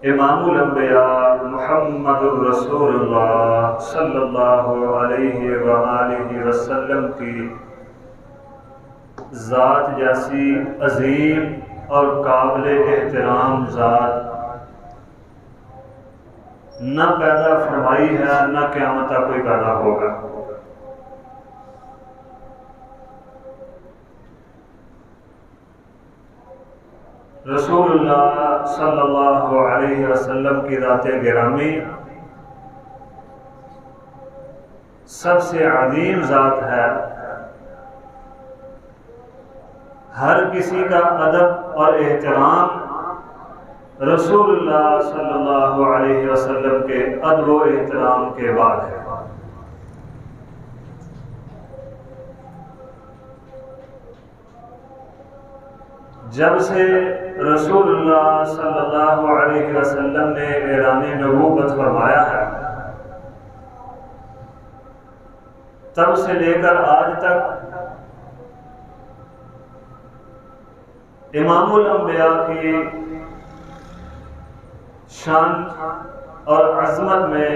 امام الانبیاء محمد الرسول اللہ صلی اللہ علیہ وآلہ وسلم کی ذات جیسی عظیم اور قابل احترام ذات نہ پیدا فرمائی ہے، نہ قیامت تک کوئی پیدا ہوگا۔ رسول اللہ صلی اللہ علیہ وسلم کی ذات گرامی سب سے عظیم ذات ہے، ہر کسی کا ادب اور احترام رسول اللہ صلی اللہ علیہ وسلم کے ادب و احترام کے بعد ہے۔ جب سے رسول اللہ صلی اللہ علیہ وسلم نے اعلان نبوت فرمایا ہے، تب سے لے کر آج تک امام الانبیاء کی شان اور عظمت میں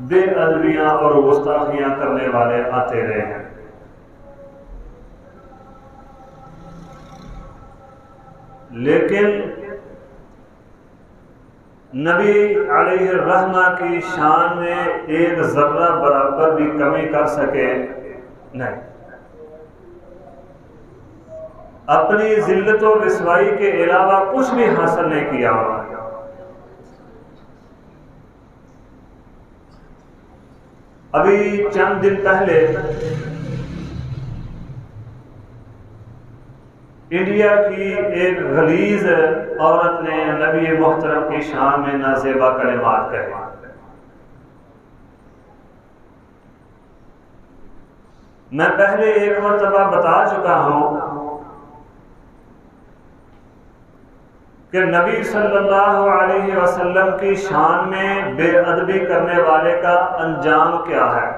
بے ادبیاں اور گستاخیاں کرنے والے آتے رہے ہیں، لیکن نبی علیہ الرحمہ کی شان میں ایک ذرہ برابر بھی کمی کر سکے نہیں۔ اپنی ذلت و رسوائی کے علاوہ کچھ بھی حاصل نہیں کیا۔ ابھی چند دن پہلے انڈیا کی ایک غلیظ عورت نے نبی محترم کی شان میں نازیبا کلمات کہے۔ میں پہلے ایک مرتبہ بتا چکا ہوں کہ نبی صلی اللہ علیہ وسلم کی شان میں بے ادبی کرنے والے کا انجام کیا ہے،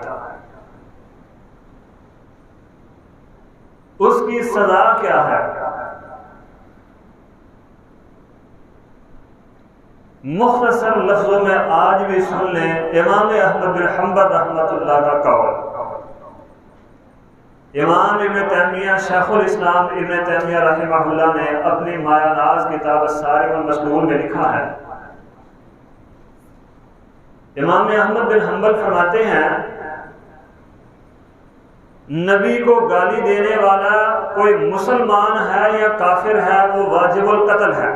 اس کی سزا کیا ہے۔ مختصر لفظوں میں آج بھی سن لیں امام احمد بن حنبل رحمۃ اللہ کا قول۔ امام ابن تیمیہ شیخ الاسلام ابن تیمیہ رحمہ اللہ نے اپنی مایہ ناز کتاب الصارم المسلول میں لکھا ہے، امام احمد بن حنبل فرماتے ہیں نبی کو گالی دینے والا کوئی مسلمان ہے یا کافر ہے، وہ واجب القتل ہے،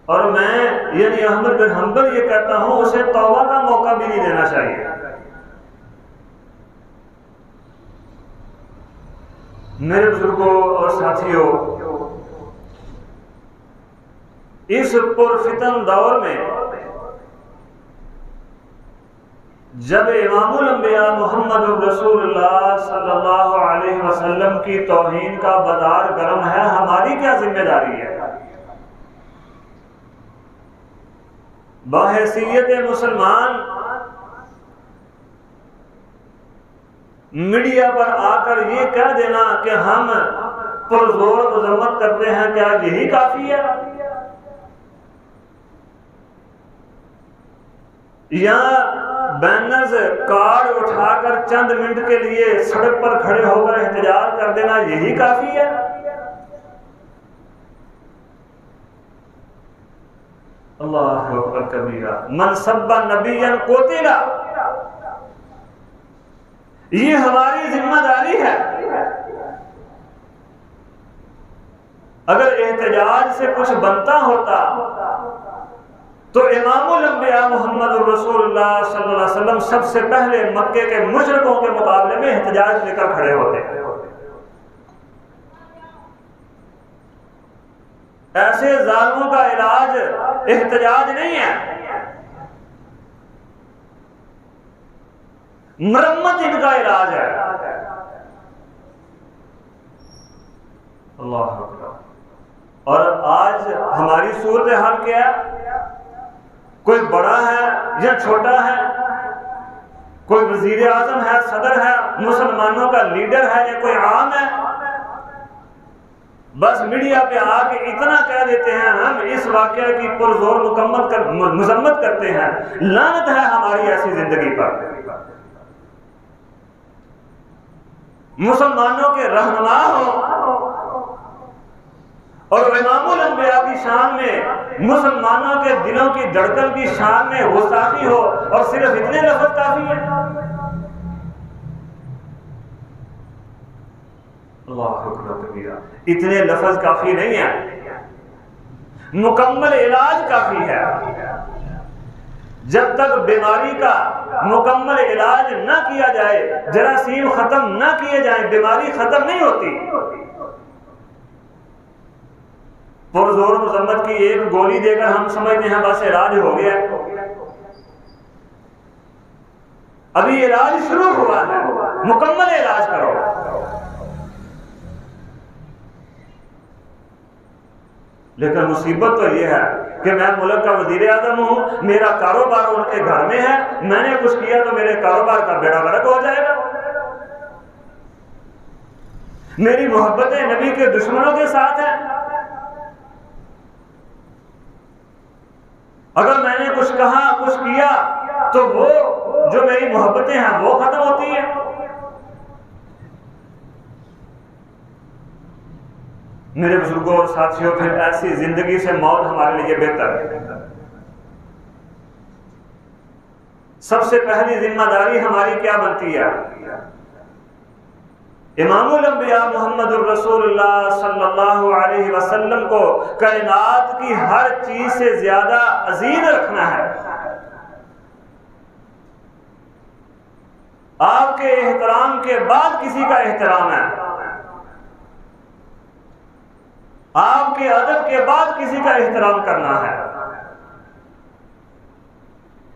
اور میں یعنی احمد بن حنبل یہ کہتا ہوں اسے توبہ کا موقع بھی نہیں دینا چاہیے۔ میرے بزرگوں اور ساتھیوں، اس پرفتن دور میں جب امام الانبیاء محمد الرسول اللہ صلی اللہ علیہ وسلم کی توہین کا بازار گرم ہے، ہماری کیا ذمہ داری ہے؟ بحیثیت مسلمان میڈیا پر آ کر یہ کہہ دینا کہ ہم پرزور مذمت کرتے ہیں، کیا یہی کافی ہے؟ یا بینرز کارڈ اٹھا کر چند منٹ کے لیے سڑک پر کھڑے ہو کر احتجاج کر دینا یہی کافی ہے؟ اللہ اکبر کبیرہ، من سب نبیا قتل، یہ ہماری ذمہ داری ہے۔ اگر احتجاج سے کچھ بنتا ہوتا تو امام الانبیاء محمد الرسول اللہ صلی اللہ علیہ وسلم سب سے پہلے مکے کے مشرکوں کے مقابلے میں احتجاج لے کر کھڑے ہوتے۔ ایسے ظالموں کا علاج احتجاج نہیں ہے، مرمت ان کا علاج ہے۔ اللہ اکبر۔ اور آج ہماری صورتحال کیا ہے؟ کوئی بڑا ہے یا چھوٹا ہے، کوئی وزیر اعظم ہے، صدر ہے، مسلمانوں کا لیڈر ہے یا کوئی عام ہے، بس میڈیا پہ آ کے اتنا کہہ دیتے ہیں، ہم اس واقعہ کی پرزور مذمت کرتے ہیں، لعنت ہے ہماری ایسی زندگی پر۔ مسلمانوں کے رہنما ہو اور امام الانبیاء کی شان میں، مسلمانوں کے دلوں کی دھڑکن کی شان میں گستاخی ہو اور صرف اتنے لفظ کافی ہے؟ اللہ اکبر کبیرہ، اتنے لفظ کافی نہیں ہیں، مکمل علاج کافی ہے۔ جب تک بیماری کا مکمل علاج نہ کیا جائے، جراثیم ختم نہ کیے جائیں، بیماری ختم نہیں ہوتی۔ پرزور مذمت کی ایک گولی دے کر ہم سمجھتے ہیں بس علاج ہو گیا، ابھی علاج شروع ہوا ہے، مکمل علاج کرو۔ لیکن مصیبت تو یہ ہے کہ میں ملک کا وزیر اعظم ہوں، میرا کاروبار ان کے گھر میں ہے، میں نے کچھ کیا تو میرے کاروبار کا بیڑا غرق ہو جائے گا۔ میری محبتیں نبی کے دشمنوں کے ساتھ ہیں، اگر میں نے کچھ کہا کچھ کیا تو وہ جو میری محبتیں ہیں وہ ختم ہوتی ہیں۔ میرے بزرگوں اور ساتھیوں، پھر ایسی زندگی سے موت ہمارے لیے بہتر ہے۔ سب سے پہلی ذمہ داری ہماری کیا بنتی ہے؟ امام الانبیاء محمد الرسول اللہ صلی اللہ علیہ وسلم کو کائنات کی ہر چیز سے زیادہ عزیز رکھنا ہے۔ آپ کے احترام کے بعد کسی کا احترام ہے، آپ کے ادب کے بعد کسی کا احترام کرنا ہے۔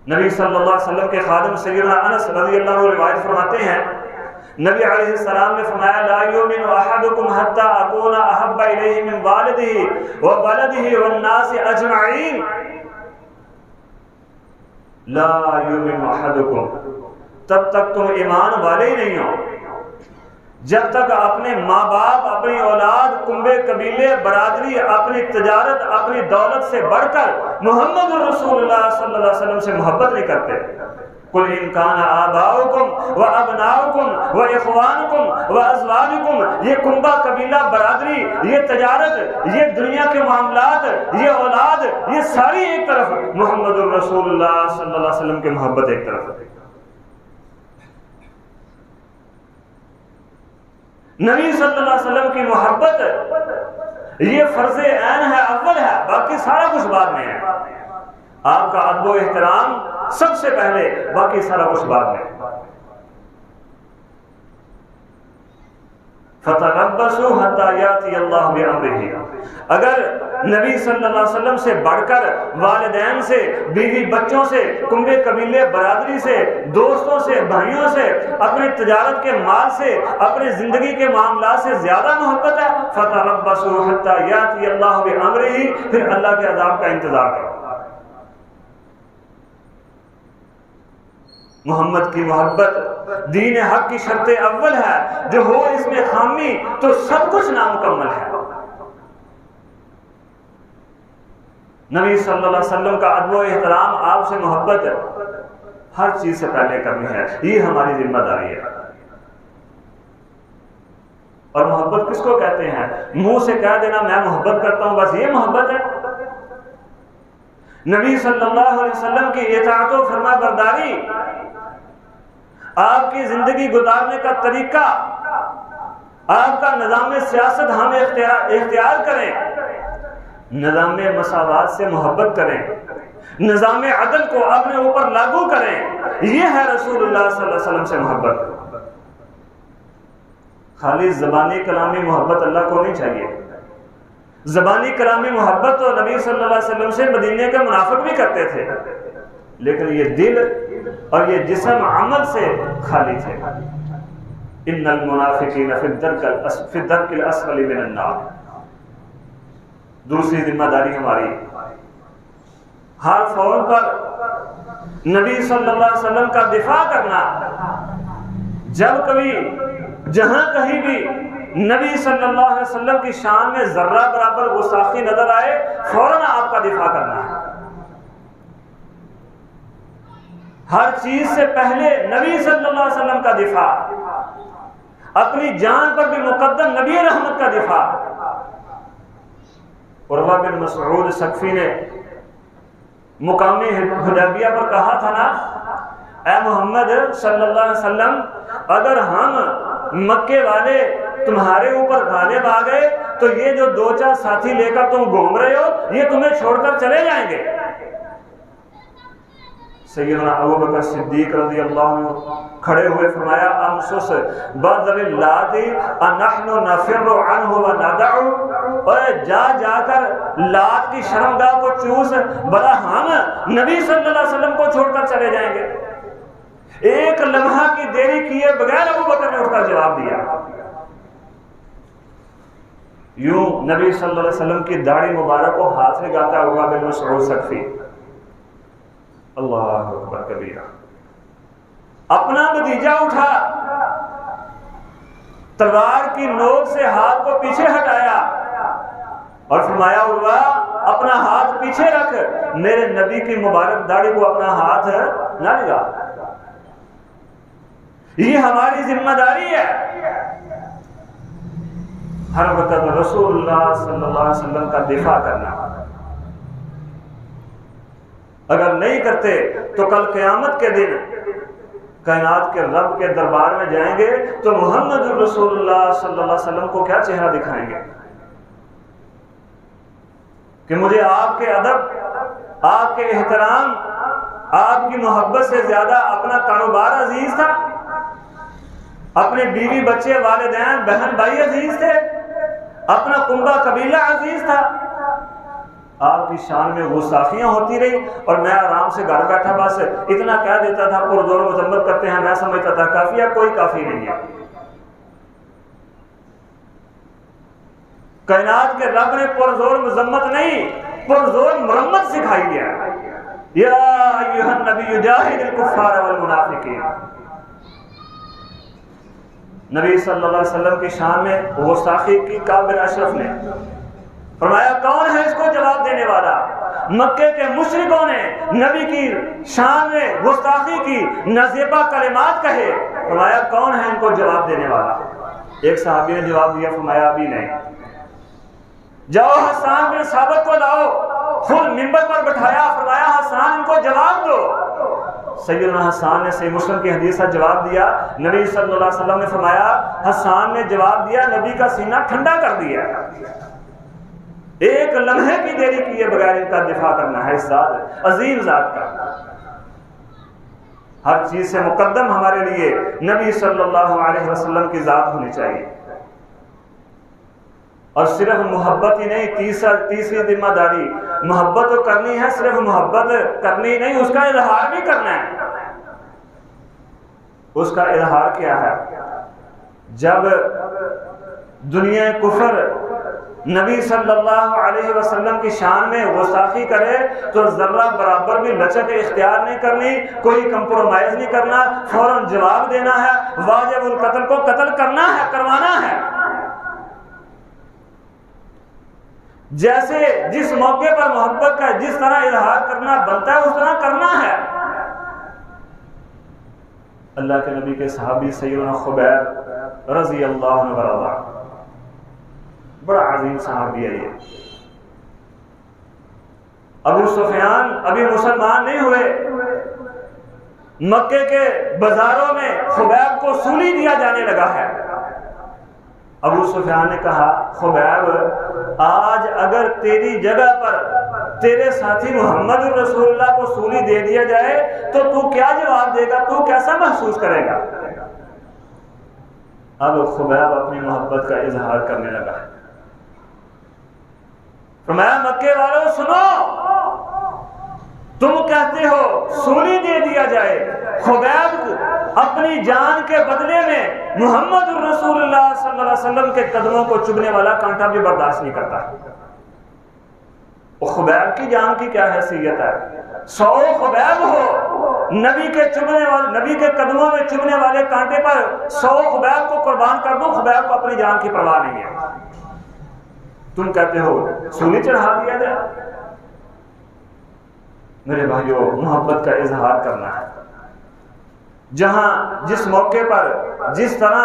نبی صلی اللہ علیہ وسلم کے خادم سیدنا انس رضی اللہ عنہ روایت فرماتے ہیں، نبی علیہ السلام نے فرمایا لا یؤمن احدکم حتی اکون احب الیہ من والدہ وولدہ والناس اجمعین۔ لا یؤمن احدکم، تب تک تم ایمان والے ہی نہیں ہو جب تک اپنے ماں باپ، اپنی اولاد، کنبے قبیلے، برادری، اپنی تجارت، اپنی دولت سے بڑھ کر محمد الرسول اللہ صلی اللہ علیہ وسلم سے محبت نہیں کرتے۔ قل ان کان آباؤکم و ابناؤکم و اخوانکم و ازواجکم، یہ کنبہ قبیلہ، برادری، یہ تجارت، یہ دنیا کے معاملات، یہ اولاد، یہ ساری ایک طرف، محمد الرسول اللہ صلی اللہ علیہ وسلم کی محبت ایک طرف۔ نبی صلی اللہ علیہ وسلم کی محبت یہ فرض عین ہے، اول ہے، باقی سارا کچھ بعد میں ہے۔ آپ کا ادب و احترام سب سے پہلے، باقی سارا کچھ بعد میں۔ فَتَرَبَّصُوا حَتَّى يَأْتِيَ اللَّهُ بِأَمْرِهِ، اگر نبی صلی اللہ علیہ وسلم سے بڑھ کر والدین سے، بیوی بچوں سے، کنبے قبیلے برادری سے، دوستوں سے، بھائیوں سے، اپنی تجارت کے مال سے، اپنی زندگی کے معاملات سے زیادہ محبت ہے، فَتَرَبَّصُوا حَتَّى يَأْتِيَ اللَّهُ بِأَمْرِهِ، پھر اللہ کے عذاب کا انتظار کرو۔ محمد کی محبت دین حق کی شرط اول ہے، جو ہو اس میں خامی تو سب کچھ نامکمل ہے۔ نبی صلی اللہ علیہ وسلم کا ادب و احترام، آپ سے محبت ہر چیز سے پہلے کرنی ہے، یہ ہماری ذمہ داری ہے۔ اور محبت کس کو کہتے ہیں؟ منہ سے کہہ دینا میں محبت کرتا ہوں، بس یہ محبت ہے؟ نبی صلی اللہ علیہ وسلم کی اطاعت و فرما برداری، آپ کی زندگی گزارنے کا طریقہ، آپ کا نظام سیاست ہم اختیار کریں، نظام مساوات سے محبت کریں، نظام عدل کو اپنے اوپر لاگو کریں، یہ ہے رسول اللہ صلی اللہ علیہ وسلم سے محبت۔ خالی زبانی کلامی محبت اللہ کو نہیں چاہیے۔ زبانی کلامی محبت تو نبی صلی اللہ علیہ وسلم سے مدینے کے منافق بھی کرتے تھے، لیکن یہ دل اور یہ جسم عمل سے خالی تھے۔ ان المنافقین فی الدرک الاسفل من النار۔ دوسری ذمہ داری ہماری، ہر فور پر نبی صلی اللہ علیہ وسلم کا دفاع کرنا۔ جب کبھی جہاں کہیں بھی نبی صلی اللہ علیہ وسلم کی شان میں ذرہ برابر گستاخی نظر آئے فوراً آپ کا دفاع کرنا ہے. ہر چیز سے پہلے نبی صلی اللہ علیہ وسلم کا دفاع، اپنی جان پر بھی مقدم نبی رحمت کا دفاع. عروہ بن مسعود ثقفی نے مقامی حدیبیہ پر کہا تھا نا، اے محمد صلی اللہ علیہ وسلم، اگر ہم مکے والے تمہارے اوپر غالب آ گئے تو یہ جو 2-4 ساتھی لے کر تم گھوم رہے ہو یہ تمہیں چھوڑ کر چلے جائیں گے. سیدنا ابوبکر صدیق رضی اللہ عنہ کھڑے ہوئے فرمایا امسس بدر اللات انحن نفر عنہ وندع، اور جا کر لات کی شرمگاہ کو چوس، بلا ہم نبی صلی اللہ علیہ وسلم کو چھوڑ کر چلے جائیں گے. ایک لمحہ کی دیری کیے بغیر ابوبکر نے اٹھ کر جواب دیا. یوں نبی صلی اللہ علیہ وسلم کی داڑھی مبارک کو ہاتھ سے گاتا عروہ بن مسعود ثقفی. اللہ اکبر کبیرہ. اپنا بھتیجا اٹھا، تلوار کی نوک سے ہاتھ کو پیچھے ہٹایا اور فرمایا عروہ اپنا ہاتھ پیچھے رکھ، میرے نبی کی مبارک داڑھی کو اپنا ہاتھ نہ لگا. یہ ہماری ذمہ داری ہے ہر وقت رسول اللہ صلی اللہ علیہ وسلم کا دفاع کرنا. اگر نہیں کرتے تو کل قیامت کے دن کائنات کے رب کے دربار میں جائیں گے تو محمد رسول اللہ صلی اللہ علیہ وسلم کو کیا چہرہ دکھائیں گے کہ مجھے آپ کے ادب، آپ کے احترام، آپ کی محبت سے زیادہ اپنا کاروبار عزیز تھا، اپنے بیوی بچے والدین بہن بھائی عزیز تھے، اپنا کنبہ قبیلہ عزیز تھا. آپ کی شان میں گستاخیاں ہوتی رہی اور میں آرام سے گھر بیٹھا بس اتنا کہہ دیتا تھا، پرزور مذمت کرتے ہیں، میں سمجھتا تھا کافی ہے. کوئی کافی نہیں ہے. کائنات کے رب نے پرزور مذمت نہیں، پرزور مرمت سکھائی ہے. یا ایھا النبی جاہد الکفار والمنافقین. نبی صلی اللہ علیہ وسلم کی شان میں گستاخی کی کعب بن اشرف نے فرمایا کون ہے اس کو جواب دینے والا؟ مکے کے مشرکوں نے نبی کی شان میں گستاخی کی، نازیبا کلمات کہے، فرمایا کون ہے ان کو جواب دینے والا؟ ایک صحابی نے جواب دیا، فرمایا ابھی نہیں. جاؤ حسان بن ثابت کو لاؤ، خود منبر پر بٹھایا، فرمایا حسان ان کو جواب دو. سیدنا حسان نے صحیح مسلم کی حدیث کا جواب دیا. نبی صلی اللہ علیہ وسلم نے فرمایا حسان نے جواب دیا، نبی کا سینہ ٹھنڈا کر دیا. ایک لمحے کی دیری کیے بغیر ان کا دفاع کرنا ہے اس ذات عظیم ذات کا. ہر چیز سے مقدم ہمارے لیے نبی صلی اللہ علیہ وسلم کی ذات ہونی چاہیے. اور صرف محبت ہی نہیں، تیسری ذمہ داری محبت تو کرنی ہے، صرف محبت کرنی نہیں، اس کا اظہار بھی کرنا ہے. اس کا اظہار کیا ہے؟ جب دنیا کفر نبی صلی اللہ علیہ وسلم کی شان میں گستاخی کرے تو ذرہ برابر بھی لچک اختیار نہیں کرنی، کوئی کمپرومائز نہیں کرنا، فوراً جواب دینا ہے، واجب القتل کو قتل کرنا ہے، کروانا ہے. جیسے جس موقع پر محبت کا جس طرح اظہار کرنا بنتا ہے اس طرح کرنا ہے. اللہ کے نبی کے صحابی سیدنا خبیب رضی اللہ عنہ برابر، بڑا عظیم صحابی ہے یہ. ابو سفیان ابھی مسلمان نہیں ہوئے، مکے کے بازاروں میں خبیب کو سولی دیا جانے لگا ہے. ابو سفیان نے کہا خبیب آج اگر تیری جگہ پر تیرے ساتھی محمد رسول اللہ کو سولی دے دیا جائے تو کیا جواب دے گا؟ تو کیسا محسوس کرے گا؟ اب خبیب اپنی محبت کا اظہار کرنے لگا. فرمایا مکے والوں سنو، تم کہتے ہو سولی دے دیا جائے، خبیب اپنی جان کے بدلے میں محمد رسول اللہ صلی اللہ علیہ وسلم کے قدموں کو چبھنے والا کانٹا بھی برداشت نہیں کرتا. وہ خبیب کی جان کی کیا حیثیت ہے؟ 100 خبیب ہو نبی کے چبھنے والے، نبی کے قدموں میں چبھنے والے کانٹے پر 100 خبیب کو قربان کر دو، خبیب کو اپنی جان کی پرواہ نہیں ہے. تم کہتے ہو سولی چڑھا دیا جائے. میرے بھائیو، محبت کا اظہار کرنا ہے. جہاں جس موقع پر جس طرح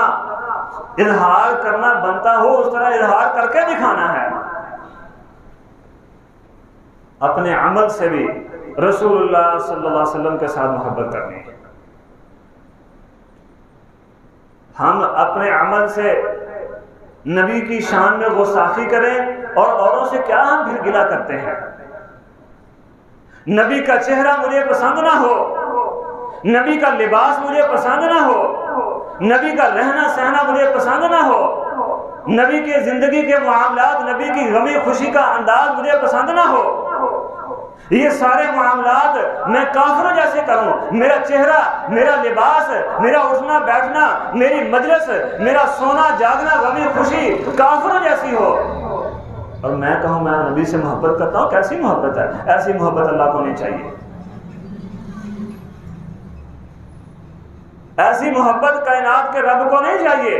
اظہار کرنا بنتا ہو اس طرح اظہار کر کے دکھانا ہے. اپنے عمل سے بھی رسول اللہ صلی اللہ علیہ وسلم کے ساتھ محبت کرنی ہے. ہم اپنے عمل سے نبی کی شان میں گستاخی کریں اور اوروں سے کیا ہم پھر گلہ کرتے ہیں. نبی کا چہرہ مجھے پسند نہ ہو، نبی کا لباس مجھے پسند نہ ہو، نبی کا رہنا سہنا مجھے پسند نہ ہو، نبی کے زندگی کے معاملات، نبی کی غمی خوشی کا انداز مجھے پسند نہ ہو، یہ سارے معاملات میں کافروں جیسے کروں. میرا چہرہ، میرا لباس، میرا اٹھنا بیٹھنا، میری مجلس، میرا سونا جاگنا، غمی خوشی کافروں جیسی ہو، اور میں کہوں میں نبی سے محبت کرتا ہوں. کیسی محبت ہے؟ ایسی محبت اللہ کو نہیں چاہیے. ایسی محبت کائنات کے رب کو نہیں چاہیے.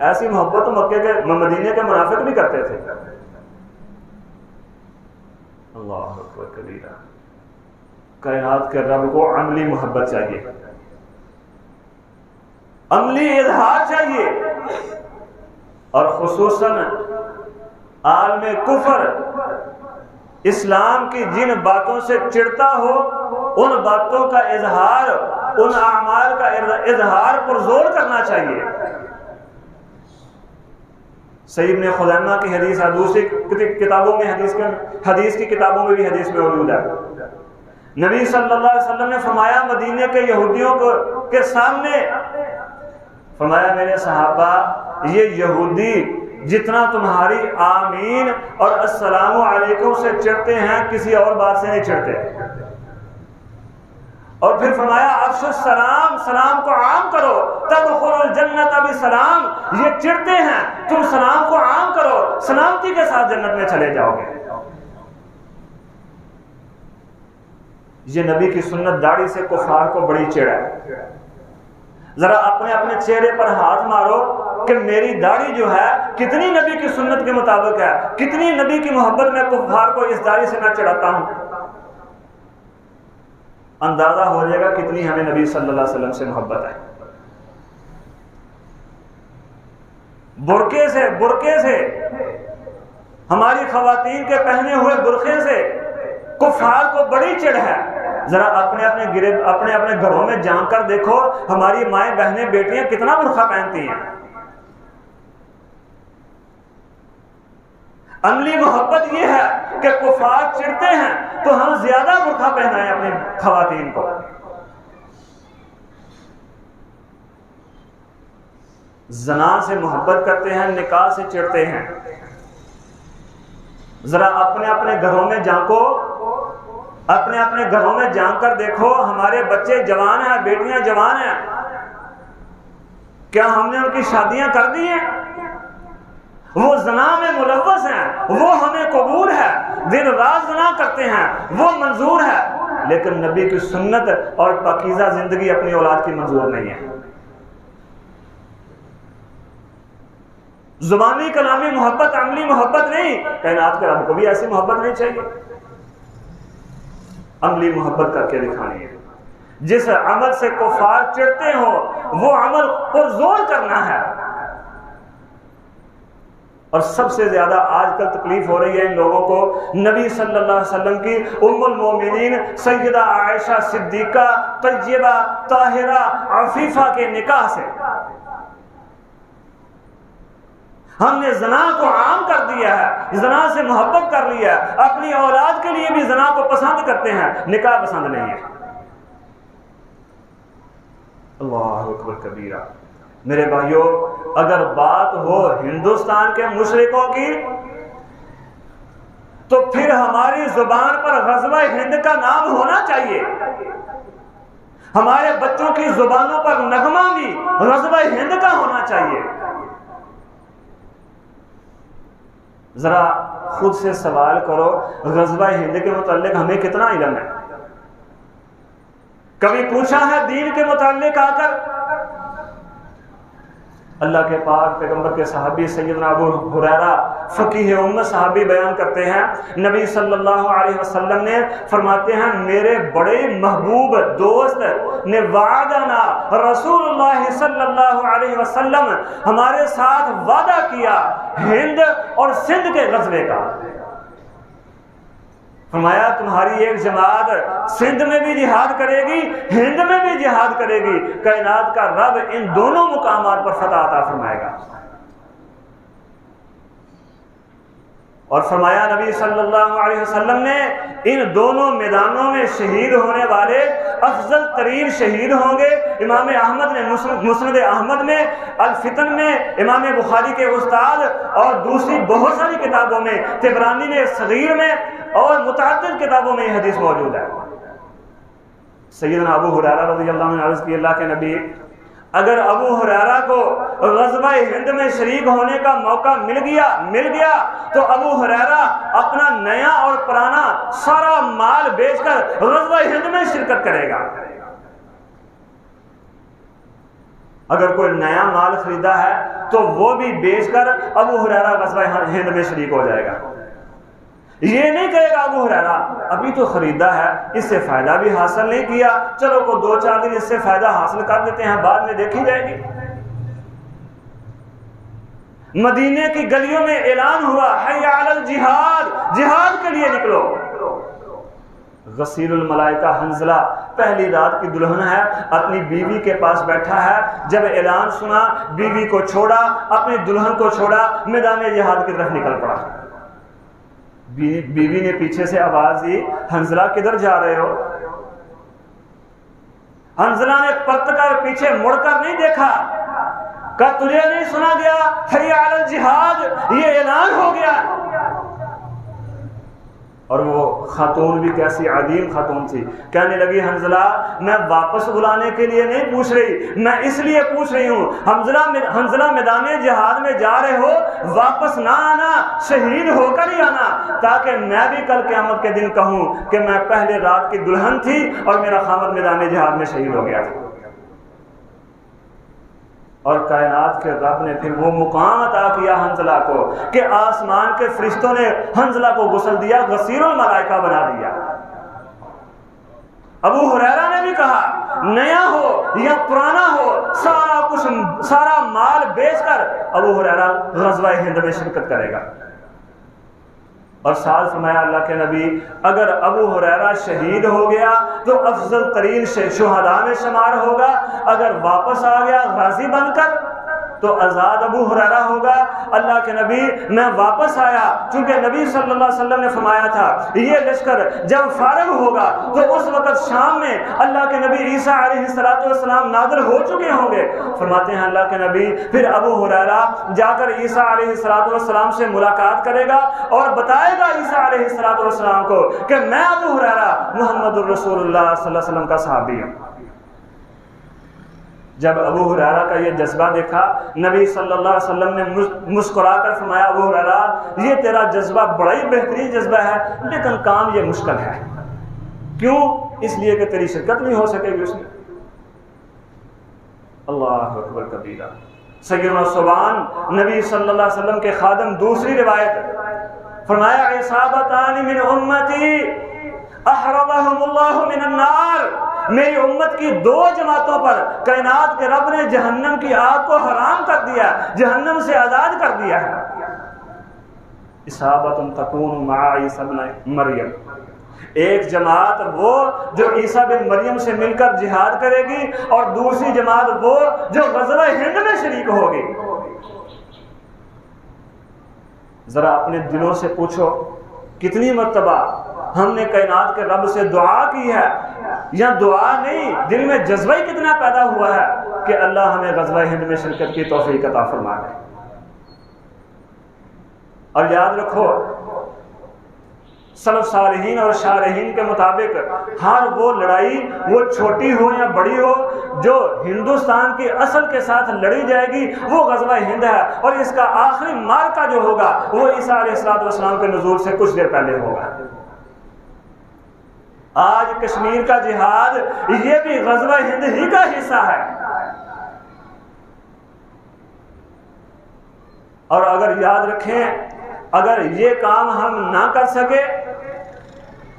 ایسی محبت تو مکے کے مدینے کے منافق بھی کرتے تھے. اللہ اکبر کبیرہ. کائنات کے رب کو عملی محبت چاہیے، عملی اظہار چاہیے، اور خصوصاً عالم کفر اسلام کی جن باتوں سے چڑھتا ہو ان باتوں کا اظہار، ان اعمال کا اظہار پرزور کرنا چاہیے. سعید بن خزیمہ کی حدیث ہے، دوسری کتابوں میں حدیث کی کتابوں میں بھی حدیث میں موجود ہے. نبی صلی اللہ علیہ وسلم نے فرمایا مدینے کے یہودیوں کے سامنے، فرمایا میرے صحابہ، یہ یہودی جتنا تمہاری آمین اور السلام علیکم سے چڑھتے ہیں کسی اور بات سے نہیں چڑھتے. اور پھر فرمایا افشوا السلام، سلام کو عام کرو، تدخلوا الجنت بسلام. یہ چڑھتے ہیں، تم سلام کو عام کرو، سلامتی کے ساتھ جنت میں چلے جاؤ گے. یہ نبی کی سنت. داڑھی سے کفار کو بڑی چڑھ ہے. ذرا اپنے اپنے چہرے پر ہاتھ مارو کہ میری داڑھی جو ہے کتنی نبی کی سنت کے مطابق ہے، کتنی نبی کی محبت میں کفار کو اس داڑھی سے میں چڑھاتا ہوں. اندازہ ہو جائے گا کتنی ہمیں نبی صلی اللہ علیہ وسلم سے محبت ہے. برقعے سے ہماری خواتین کے پہنے ہوئے برقعے سے کفار کو بڑی چڑھ ہے. ذرا اپنے اپنے گھروں میں جان کر دیکھو ہماری مائیں بہنیں بیٹیاں کتنا برقع پہنتی ہیں. عملی محبت یہ ہے کہ کفار چڑھتے ہیں تو ہم زیادہ برقع پہنائیں اپنی خواتین کو. زنا سے محبت کرتے ہیں، نکاح سے چڑھتے ہیں. ذرا اپنے اپنے گھروں میں جھانکو، اپنے اپنے گھروں میں جھانک کر دیکھو ہمارے بچے جوان ہیں، بیٹیاں جوان ہیں، کیا ہم نے ان کی شادیاں کر دی ہیں؟ وہ زنا میں ملوث ہیں، وہ ہمیں قبول ہے، دن رات زنا کرتے ہیں، وہ منظور ہے، لیکن نبی کی سنت اور پاکیزہ زندگی اپنی اولاد کی منظور نہیں ہے. زبانی کلامی محبت، عملی محبت نہیں. کائنات کے رب کو بھی ایسی محبت نہیں چاہیے. عملی محبت کر کے دکھانی ہے. جس عمل سے کفار چڑھتے ہوں وہ عمل پر زور کرنا ہے. اور سب سے زیادہ آج کل تکلیف ہو رہی ہے ان لوگوں کو نبی صلی اللہ علیہ وسلم کی ام المومنین سیدہ عائشہ صدیقہ طیبہ طاہرہ عفیفہ کے نکاح سے. ہم نے زنا کو عام کر دیا ہے، زنا سے محبت کر لیا ہے، اپنی اولاد کے لیے بھی زنا کو پسند کرتے ہیں، نکاح پسند نہیں ہے. اللہ اکبر کبیرہ. میرے بھائیوں، اگر بات ہو ہندوستان کے مشرکوں کی تو پھر ہماری زبان پر غزوہ ہند کا نام ہونا چاہیے. ہمارے بچوں کی زبانوں پر نغمہ بھی غزوہ ہند کا ہونا چاہیے. ذرا خود سے سوال کرو غزوہ ہند کے متعلق ہمیں کتنا علم ہے؟ کبھی پوچھا ہے دین کے متعلق آ کر؟ اللہ کے پاک پیغمبر کے صحابی سیدنا ابو ہریرہ فقیہ امت صحابی بیان کرتے ہیں، نبی صلی اللہ علیہ وسلم نے فرماتے ہیں میرے بڑے محبوب دوست نے وعدنا رسول اللہ صلی اللہ علیہ وسلم ہمارے ساتھ وعدہ کیا ہند اور سندھ کے غزوے کا۔ فرمایا تمہاری ایک جماعت سندھ میں بھی جہاد کرے گی، ہند میں بھی جہاد کرے گی، کائنات کا رب ان دونوں مقامات پر فتح عطا فرمائے گا۔ اور فرمایا نبی صلی اللہ علیہ وسلم نے ان دونوں میدانوں میں شہید ہونے والے افضل ترین شہید ہوں گے۔ امام احمد نے مسند احمد میں، الفتن میں، امام بخاری کے استاد اور دوسری بہت ساری کتابوں میں، طبرانی نے صغیر میں اور متعدد کتابوں میں یہ حدیث موجود ہے۔ سیدنا ابو ہریرہ رضی اللہ عنہ عرض کی اللہ کے نبی اگر ابو ہریرہ کو غزوہ ہند میں شریک ہونے کا موقع مل گیا تو ابو ہریرہ اپنا نیا اور پرانا سارا مال بیچ کر غزوہ ہند میں شرکت کرے گا۔ اگر کوئی نیا مال خریدا ہے تو وہ بھی بیچ کر ابو ہریرہ غزوہ ہند میں شریک ہو جائے گا۔ یہ نہیں کہے گا ابو ہریرہ ابھی تو خریدا ہے، اس سے فائدہ بھی حاصل نہیں کیا، چلو کو 2-4 دن اس سے فائدہ حاصل کر دیتے ہیں، بعد میں دیکھی جائے گی۔ مدینے کی گلیوں میں اعلان ہوا حی علی الجہاد، جہاد کے لیے نکلو۔ غسیل الملائکہ حنظلہ پہلی رات کی دلہن ہے، اپنی بیوی کے پاس بیٹھا ہے، جب اعلان سنا بیوی کو چھوڑا، اپنی دلہن کو چھوڑا، میدان جہاد کی طرف نکل پڑا۔ بیوی نے پیچھے سے آواز دی حنظلہ کدھر جا رہے ہو؟ حنظلہ نے پلٹ کر پیچھے مڑ کر نہیں دیکھا، کہا تجھے نہیں سنا گیا حی علی الجہاد، یہ اعلان ہو گیا۔ اور وہ خاتون بھی کیسی عظیم خاتون تھی، کہنے لگی حنظلہ میں واپس بلانے کے لیے نہیں پوچھ رہی، میں اس لیے پوچھ رہی ہوں حنظلہ میدان جہاد میں جا رہے ہو، واپس نہ آنا، شہید ہو کر ہی آنا، تاکہ میں بھی کل قیامت کے دن کہوں کہ میں پہلے رات کی دلہن تھی اور میرا خامد میدان جہاد میں شہید ہو گیا تھا۔ اور کائنات کے رب نے پھر وہ مقام عطا کیا حنظلہ کو کہ آسمان کے فرشتوں نے حنظلہ کو غسل دیا، غسیل الملائکہ بنا دیا۔ ابو ہریرہ نے بھی کہا نیا ہو یا پرانا ہو، سارا مال بیچ کر ابو ہریرہ غزوہ ہند میں شرکت کرے گا۔ اور ساتھ فرمایا اللہ کے نبی اگر ابو ہریرہ شہید ہو گیا تو افضل ترین شہداء میں شمار ہوگا، اگر واپس آ گیا غازی بن کر تو آزاد ابو ہریرہ ہوگا۔ اللہ کے نبی میں واپس آیا، چونکہ نبی صلی اللہ علیہ وسلم نے فرمایا تھا یہ لشکر جب فارغ ہوگا تو اس وقت شام میں اللہ کے نبی عیسیٰ علیہ السلام نازل ہو چکے ہوں گے۔ فرماتے ہیں اللہ کے نبی پھر ابو ہریرہ جا کر عیسیٰ علیہ السلام سے ملاقات کرے گا اور بتائے گا عیسیٰ علیہ السلام کو کہ میں ابو ہریرہ محمد الرسول اللہ صلی اللہ علیہ وسلم کا صحابی ہوں۔ جب ابو ہریرہ کا یہ جذبہ دیکھا نبی صلی اللہ علیہ وسلم نے مسکرا کر فرمایا ابو ہریرہ یہ تیرا جذبہ بڑا ہی بہترین جذبہ ہے، لیکن کام یہ مشکل ہے۔ کیوں؟ اس لیے کہ تیری شرکت نہیں ہو سکے گی اس میں۔ اللہ اکبر کبیرہ۔ سیدنا صبان نبی صلی اللہ علیہ وسلم کے خادم، دوسری روایت فرمایا عصابتان من امتی احرمهم اللہ من النار، میری امت کی 2 جماعتوں پر کائنات کے رب نے جہنم کی آگ کو حرام کر دیا، جہنم سے آزاد کر دیا ہے۔ اصابت تکون مع عیسی بن مریم، ایک جماعت وہ جو عیسیٰ بن مریم سے مل کر جہاد کرے گی، اور دوسری جماعت وہ جو غزوہ ہند میں شریک ہوگی۔ ذرا اپنے دلوں سے پوچھو کتنی مرتبہ ہم نے کائنات کے رب سے دعا کی ہے، یا دعا نہیں دل میں جذبہ ہی کتنا پیدا ہوا ہے کہ اللہ ہمیں غزوہ ہند میں شرکت کی توفیق عطا فرما دے۔ اور یاد رکھو سلف صالحین اور شارحین کے مطابق ہر وہ لڑائی وہ چھوٹی ہو یا بڑی ہو جو ہندوستان کی اصل کے ساتھ لڑی جائے گی وہ غزوہ ہند ہے، اور اس کا آخری معرکہ جو ہوگا وہ عیسیٰ علیہ السلام کے نزول سے کچھ دیر پہلے ہوگا۔ آج کشمیر کا جہاد یہ بھی غزوہ ہند ہی کا حصہ ہے. اور اگر یاد رکھیں، اگر یہ کام ہم نہ کر سکے،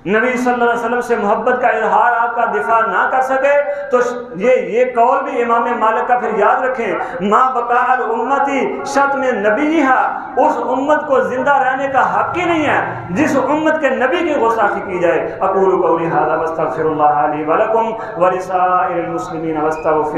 نبی صلی اللہ علیہ وسلم سے محبت کا اظہار، آپ کا دفاع نہ کر سکے، تو یہ قول بھی امام مالک کا پھر یاد رکھیں، ما بقاء الامتی شتم نبیہا، اس امت کو زندہ رہنے کا حق ہی نہیں ہے جس امت کے نبی کی گستاخی کی جائے. اقول قولی ھذا واستغفر اللہ لی ولکم ولسائر المسلمین واستغفر